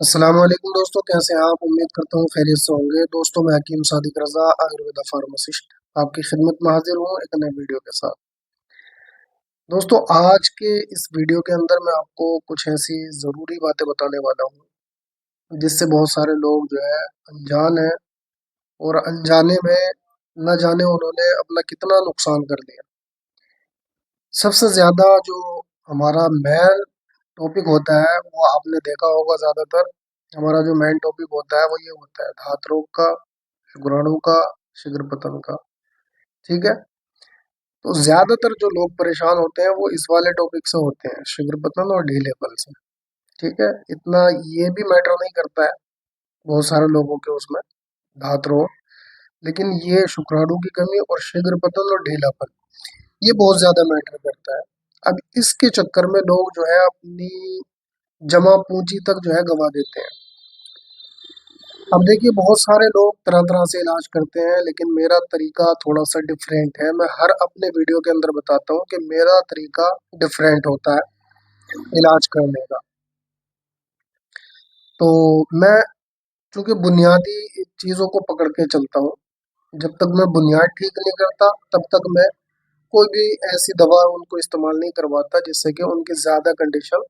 अस्सलाम वालेकुम दोस्तों, कैसे हैं आप? उम्मीद करता हूँ खैरियत से होंगे। दोस्तों, मैं हकीम सादिक रज़ा, आयुर्वेदा फार्मासिस्ट, आपकी खिदमत में हाजिर हूँ एक नए वीडियो के साथ। दोस्तों, आज के इस वीडियो के अंदर मैं आपको कुछ ऐसी ज़रूरी बातें बताने वाला हूँ जिससे बहुत सारे लोग जो है अनजान हैं, और अनजाने में न जाने उन्होंने अपना कितना नुकसान कर लिया। सबसे ज़्यादा जो हमारा मेन टॉपिक होता है वो आपने देखा होगा, ज़्यादातर हमारा जो मेन टॉपिक होता है वो ये होता है धात रोग का, शुक्राणु का, शीघ्र पतन का। ठीक है। तो ज्यादातर जो लोग परेशान होते हैं वो इस वाले टॉपिक से होते हैं, शीघ्र पतन और ढीलेपन से। ठीक है। इतना ये भी मैटर नहीं करता है बहुत सारे लोगों के उसमें, धात रोग। लेकिन ये शुक्राणु की कमी और शीघ्र पतन और ढीलापन, ये बहुत ज्यादा मैटर करता है। अब इसके चक्कर में लोग जो है अपनी जमा पूंजी तक जो है गवा देते हैं। अब देखिए, बहुत सारे लोग तरह तरह से इलाज करते हैं, लेकिन मेरा तरीका थोड़ा सा डिफरेंट है। मैं हर अपने वीडियो के अंदर बताता हूँ कि मेरा तरीका डिफरेंट होता है इलाज करने का। तो मैं चूंकि बुनियादी चीज़ों को पकड़ के चलता हूँ, जब तक मैं बुनियाद ठीक नहीं करता तब तक मैं कोई भी ऐसी दवा उनको इस्तेमाल नहीं करवाता जिससे कि उनकी ज़्यादा कंडीशन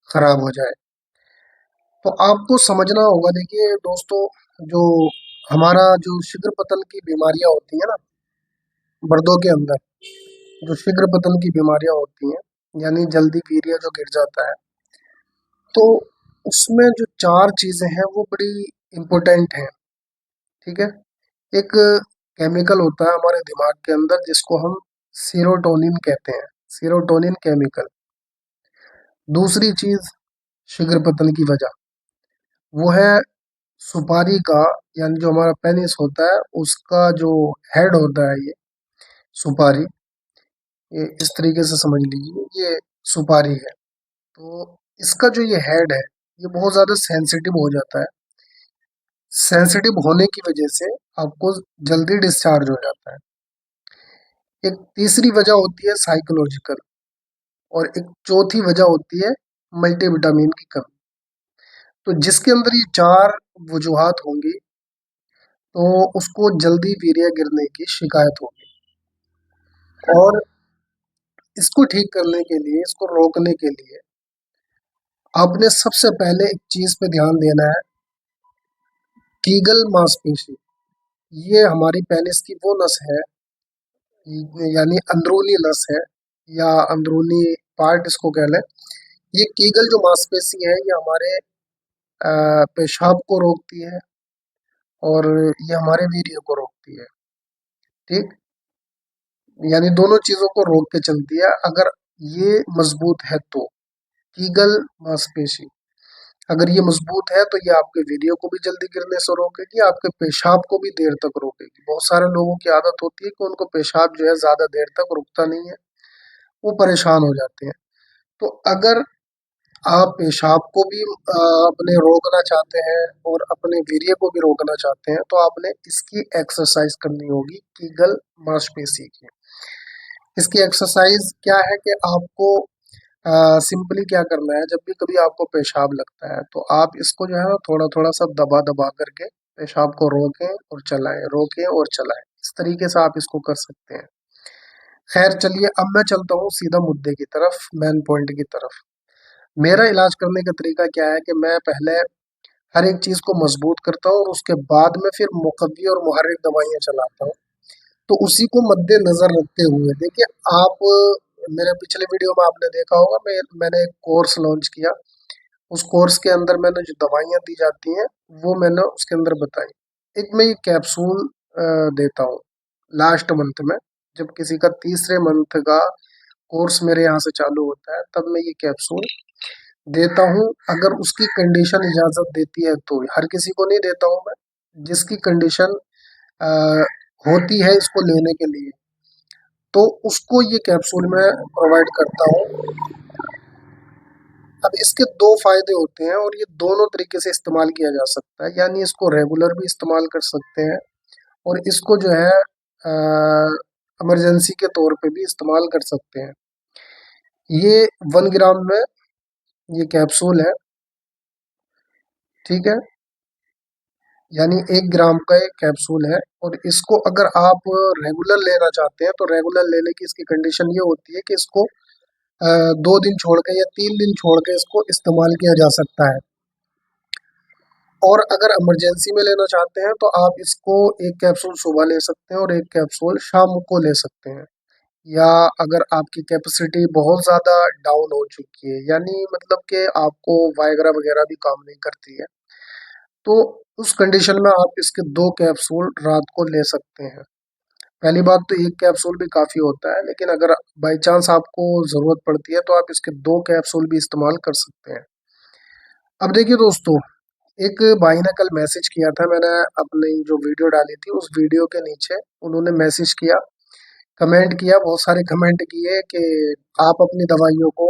खराब हो जाए। तो आपको समझना होगा, देखिए दोस्तों, जो हमारा जो शीघ्र पतन की बीमारियां होती है ना, मर्दों के अंदर जो शीघ्र पतन की बीमारियां होती हैं, यानी जल्दी वीर्य जो गिर जाता है, तो उसमें जो चार चीजें हैं वो बड़ी इम्पोर्टेंट हैं। ठीक है। एक केमिकल होता है हमारे दिमाग के अंदर जिसको हम सीरोटोनिन कहते हैं, सीरोटोनिन केमिकल। दूसरी चीज शीघ्र पतन की वजह वो है सुपारी का, यानी जो हमारा पेनिस होता है उसका जो हेड होता है, ये सुपारी, ये इस तरीके से समझ लीजिए, ये सुपारी है। तो इसका जो ये हेड है ये बहुत ज़्यादा सेंसिटिव हो जाता है। सेंसिटिव होने की वजह से आपको जल्दी डिस्चार्ज हो जाता है। एक तीसरी वजह होती है साइकोलॉजिकल, और एक चौथी वजह होती है मल्टीविटामिन की कमी। तो जिसके अंदर ये चार वजूहात होंगी तो उसको जल्दी वीर्य गिरने की शिकायत होगी। और इसको ठीक करने के लिए, इसको रोकने के लिए आपने सबसे पहले एक चीज पे ध्यान देना है, कीगल मांसपेशी। ये हमारी पेनिस की वो नस है, यानी अंदरूनी नस है, या अंदरूनी पार्ट इसको कह लें। ये कीगल जो मांसपेशी है ये हमारे पेशाब को रोकती है, और ये हमारे वीर्य को रोकती है। ठीक। यानी दोनों चीजों को रोक के चलती है। अगर ये मजबूत है तो कीगल मांसपेशी अगर ये मजबूत है तो ये आपके वीर्य को भी जल्दी गिरने से रोकेगी, आपके पेशाब को भी देर तक रोकेगी। बहुत सारे लोगों की आदत होती है कि उनको पेशाब जो है ज्यादा देर तक रुकता नहीं है, वो परेशान हो जाते हैं। तो अगर आप पेशाब को भी अपने रोकना चाहते हैं और अपने वीर्य को भी रोकना चाहते हैं, तो आपने इसकी एक्सरसाइज करनी होगी, कीगल मांसपेशी की। इसकी एक्सरसाइज क्या है कि आपको सिंपली क्या करना है, जब भी कभी आपको पेशाब लगता है तो आप इसको जो है ना थोड़ा थोड़ा सा दबा दबा करके पेशाब को रोकें और चलाएं, रोकें और चलाएं। इस तरीके से आप इसको कर सकते हैं। खैर चलिए, अब मैं चलता हूँ सीधा मुद्दे की तरफ, मेन पॉइंट की तरफ। मेरा इलाज करने का तरीका क्या है कि मैं पहले हर एक चीज को मजबूत करता हूँ और उसके बाद में फिर मुकव्वी और मुहर्रिक दवाइयाँ चलाता हूँ। तो उसी को मद्देनजर रखते हुए देखिए, आप मेरे पिछले वीडियो में आपने देखा होगा, मैंने एक कोर्स लॉन्च किया। उस कोर्स के अंदर मैंने जो दवाइयाँ दी जाती हैं वो मैंने उसके अंदर बताई। एक मैं ये कैप्सूल देता हूँ लास्ट मंथ में, जब किसी का तीसरे मंथ का कोर्स मेरे यहाँ से चालू होता है तब मैं ये कैप्सूल देता हूँ, अगर उसकी कंडीशन इजाज़त देती है तो। हर किसी को नहीं देता हूँ मैं, जिसकी कंडीशन होती है इसको लेने के लिए, तो उसको ये कैप्सूल मैं प्रोवाइड करता हूँ। अब इसके दो फायदे होते हैं और ये दोनों तरीके से इस्तेमाल किया जा सकता है, यानी इसको रेगुलर भी इस्तेमाल कर सकते हैं और इसको जो है इमरजेंसी के तौर पे भी इस्तेमाल कर सकते हैं। ये 1 ग्राम में ये कैप्सूल है। ठीक है, यानी 1 ग्राम का एक कैप्सूल है। और इसको अगर आप रेगुलर लेना चाहते हैं तो रेगुलर लेने की इसकी कंडीशन ये होती है कि इसको 2 दिन छोड़ के या 3 दिन छोड़ के इसको इस्तेमाल किया जा सकता है। और अगर इमरजेंसी में लेना चाहते हैं तो आप इसको 1 कैप्सूल सुबह ले सकते हैं और 1 कैप्सूल शाम को ले सकते हैं। या अगर आपकी कैपेसिटी बहुत ज़्यादा डाउन हो चुकी है, यानी मतलब कि आपको वायग्रा वगैरह भी काम नहीं करती है, तो उस कंडीशन में आप इसके 2 कैप्सूल रात को ले सकते हैं। पहली बात तो 1 कैप्सूल भी काफ़ी होता है, लेकिन अगर बाई चांस आपको ज़रूरत पड़ती है तो आप इसके 2 कैप्सूल भी इस्तेमाल कर सकते हैं। अब देखिए दोस्तों, एक भाई ने कल मैसेज किया था, मैंने अपनी जो वीडियो डाली थी उस वीडियो के नीचे उन्होंने मैसेज किया, कमेंट किया, बहुत सारे कमेंट किए कि आप अपनी दवाइयों को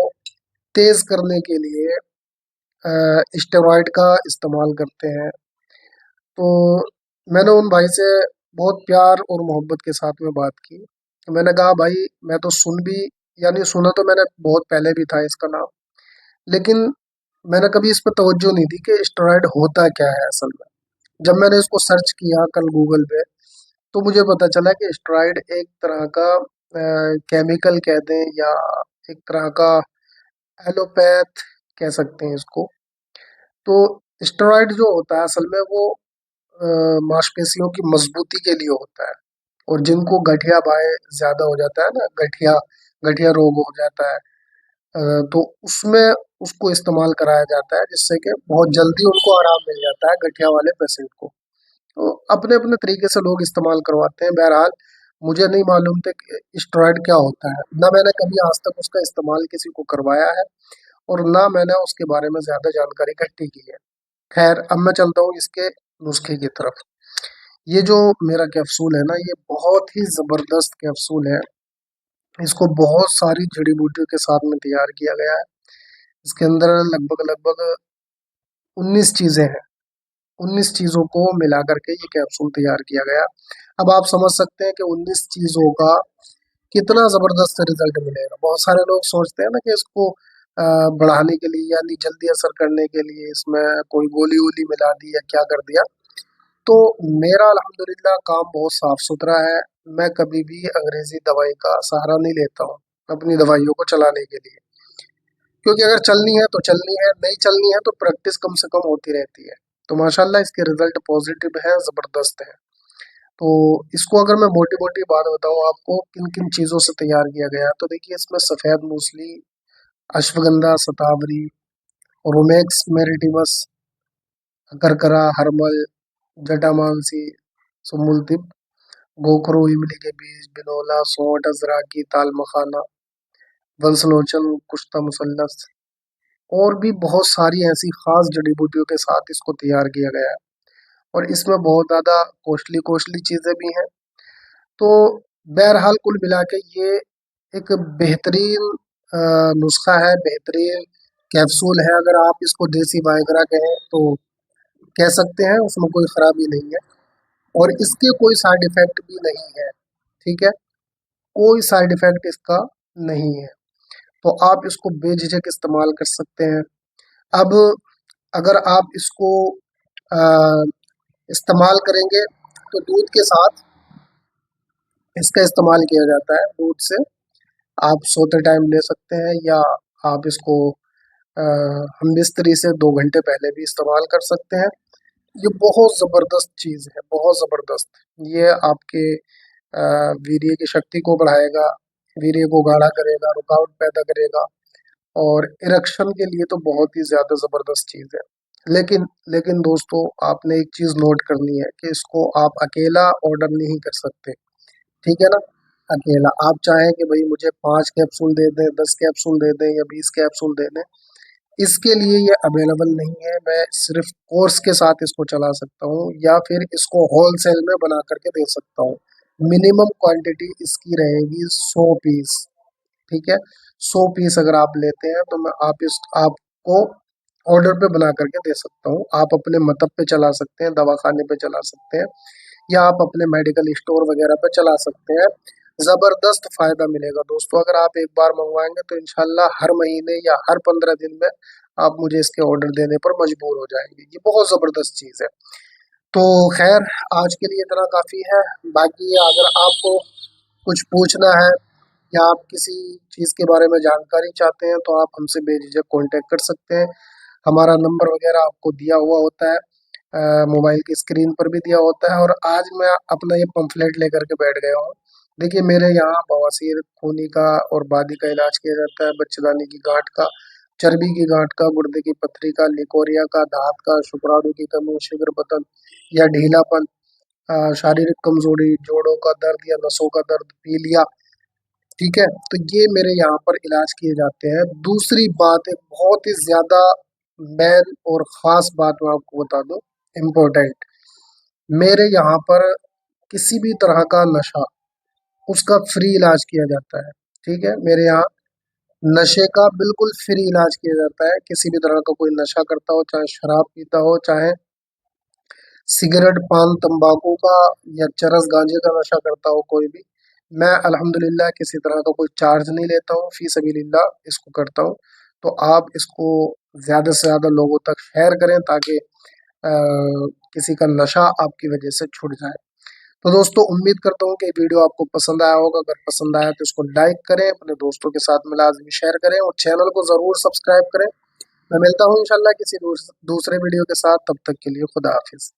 तेज करने के लिए स्टेरॉइड का इस्तेमाल करते हैं। तो मैंने उन भाई से बहुत प्यार और मोहब्बत के साथ में बात की। तो मैंने कहा भाई, मैं तो सुन भी, यानी सुना तो मैंने बहुत पहले भी था इसका नाम, लेकिन मैंने कभी इस पर तवज्जो नहीं दी कि स्टेरॉइड होता क्या है असल में। जब मैंने इसको सर्च किया कल गूगल पे, तो मुझे पता चला कि स्टेरॉइड एक तरह का केमिकल कह दें या एक तरह का एलोपैथ कह सकते हैं इसको। तो स्टेरॉइड जो होता है असल में वो अ, मांसपेशियों की मजबूती के लिए होता है। और जिनको गठिया बाय ज्यादा हो जाता है ना, गठिया गठिया रोग हो जाता है, तो उसमें उसको इस्तेमाल कराया जाता है, जिससे कि बहुत जल्दी उनको आराम मिल जाता है गठिया वाले पेशेंट को। तो अपने अपने तरीके से लोग इस्तेमाल करवाते हैं। बहरहाल मुझे नहीं मालूम था कि स्टेरॉइड क्या होता है, ना मैंने कभी आज तक उसका इस्तेमाल किसी को करवाया है और ना मैंने उसके बारे में ज्यादा जानकारी इकट्ठी की है। खैर, अब मैं चलता हूँ इसके नुस्खे की तरफ। ये जो मेरा कैप्सूल है ना, ये बहुत ही जबरदस्त कैप्सूल है। इसको बहुत सारी जड़ी बूटियों के साथ में तैयार किया गया है। इसके अंदर लगभग लगभग 19 चीजें हैं। 19 चीजों को मिला करके ये कैप्सूल तैयार किया गया। अब आप समझ सकते हैं कि 19 चीजों का कितना जबरदस्त रिजल्ट मिलेगा। बहुत सारे लोग सोचते हैं ना कि इसको बढ़ाने के लिए यानी जल्दी असर करने के लिए इसमें कोई गोली वोली मिला दी या क्या कर दिया। तो मेरा अल्हम्दुलिल्लाह काम बहुत साफ सुथरा है। मैं कभी भी अंग्रेजी दवाई का सहारा नहीं लेता हूँ अपनी दवाइयों को चलाने के लिए, क्योंकि अगर चलनी है तो चलनी है, नहीं चलनी है तो प्रैक्टिस कम से कम होती रहती है। तो माशाल्लाह इसके रिजल्ट पॉजिटिव है, जबरदस्त है। तो इसको अगर मैं मोटी मोटी बात बताऊं आपको किन किन चीजों से तैयार किया गया है, तो देखिए इसमें सफेद मूसली, अश्वगंधा शतावरी, रोमेक्स मेरिटिमस, करकरा, हरमल, जटामांसी, सुमुलतिप, गोखरू, इमली के बीज, बिनोला, सौंठ, अजराकी, ताल मखाना, वंशलोचन, कुश्ता मुसल्लस और भी बहुत सारी ऐसी खास जड़ी बूटियों के साथ इसको तैयार किया गया है। और इसमें बहुत ज्यादा कॉस्टली कॉस्टली चीजें भी हैं। तो बहरहाल कुल मिला के ये एक बेहतरीन नुस्खा है, बेहतरीन कैप्सूल है। अगर आप इसको देसी वायग्रा कहें तो कह सकते हैं, उसमें कोई खराबी नहीं है और इसके कोई साइड इफेक्ट भी नहीं है। ठीक है, कोई साइड इफेक्ट इसका नहीं है। तो आप इसको बेझिझक इस्तेमाल कर सकते हैं। अब अगर आप इसको अ, इस्तेमाल करेंगे तो दूध के साथ इसका इस्तेमाल किया जाता है। दूध से आप सोते टाइम ले सकते हैं या आप इसको अ, हम बिस्तरी से 2 घंटे पहले भी इस्तेमाल कर सकते हैं। ये बहुत ज़बरदस्त चीज़ है, बहुत ज़बरदस्त। ये आपके वीर्य की शक्ति को बढ़ाएगा, वीर्य को गाढ़ा करेगा, रुकावट पैदा करेगा और इरेक्शन के लिए तो बहुत ही ज़्यादा ज़बरदस्त चीज़ है। लेकिन लेकिन दोस्तों, आपने एक चीज़ नोट करनी है कि इसको आप अकेला ऑर्डर नहीं कर सकते। ठीक है ना? अकेला आप चाहें कि भई मुझे 5 कैप्सूल दे दें, 10 कैप्सूल दे दें या 20 कैप्सूल दे दें, इसके लिए ये अवेलेबल नहीं है। मैं सिर्फ़ कोर्स के साथ इसको चला सकता हूँ या फिर इसको होलसेल में बना कर के दे सकता हूँ। मिनिमम क्वांटिटी इसकी रहेगी 100 पीस। ठीक है? 100 पीस अगर आप लेते हैं तो मैं आप इस आपको ऑर्डर पे बना करके दे सकता हूँ। आप अपने मतब पे चला सकते हैं, दवाखाने पे चला सकते हैं या आप अपने मेडिकल स्टोर वगैरह पे चला सकते हैं। ज़बरदस्त फ़ायदा मिलेगा दोस्तों। अगर आप एक बार मँगवाएँगे तो इंशाल्लाह हर महीने या हर 15 दिन में आप मुझे इसके ऑर्डर देने पर मजबूर हो जाएंगे। ये बहुत ज़बरदस्त चीज़ है। तो खैर, आज के लिए इतना काफ़ी है। बाकी अगर आपको कुछ पूछना है या आप किसी चीज़ के बारे में जानकारी चाहते हैं तो आप हमसे बेझिझक कांटेक्ट कर सकते हैं। हमारा नंबर वगैरह आपको दिया हुआ होता है, मोबाइल की स्क्रीन पर भी दिया होता है। और आज मैं अपना ये पंफलेट लेकर के बैठ गया हूँ। देखिए, मेरे यहाँ बवासीर खूनी का और बादी का इलाज किया जाता है, बच्चेदानी की गांठ का, चर्बी की गांठ का, गुर्दे की पथरी का, लिकोरिया का, दांत का, शुक्राणु की कमी, शीघ्र पतन या ढीलापन, शारीरिक कमजोरी, जोड़ों का दर्द या नसों का दर्द, पीलिया। ठीक है, तो ये मेरे यहाँ पर इलाज किए जाते हैं। दूसरी बात, एक बहुत ही ज्यादा मेन और खास बात मैं आपको बता दूं, इम्पोर्टेंट, मेरे यहाँ पर किसी भी तरह का नशा, उसका फ्री इलाज किया जाता है। ठीक है, मेरे यहाँ नशे का बिल्कुल फ्री इलाज किया जाता है। किसी भी तरह का कोई नशा करता हो, चाहे शराब पीता हो, चाहे सिगरेट, पान, तंबाकू का या चरस गांजे का नशा करता हो कोई भी, मैं अल्हम्दुलिल्लाह किसी तरह का कोई चार्ज नहीं लेता हूँ, फी सबीलिल्लाह इसको करता हूँ। तो आप इसको ज़्यादा से ज़्यादा लोगों तक शेयर करें ताकि किसी का नशा आपकी वजह से छूट जाए। तो दोस्तों, उम्मीद करता हूँ कि वीडियो आपको पसंद आया होगा। अगर पसंद आया तो इसको लाइक करें, अपने दोस्तों के साथ में लाजमी शेयर करें और चैनल को ज़रूर सब्सक्राइब करें। मैं मिलता हूँ इंशाल्लाह किसी दूसरे वीडियो के साथ। तब तक के लिए खुदा हाफिज।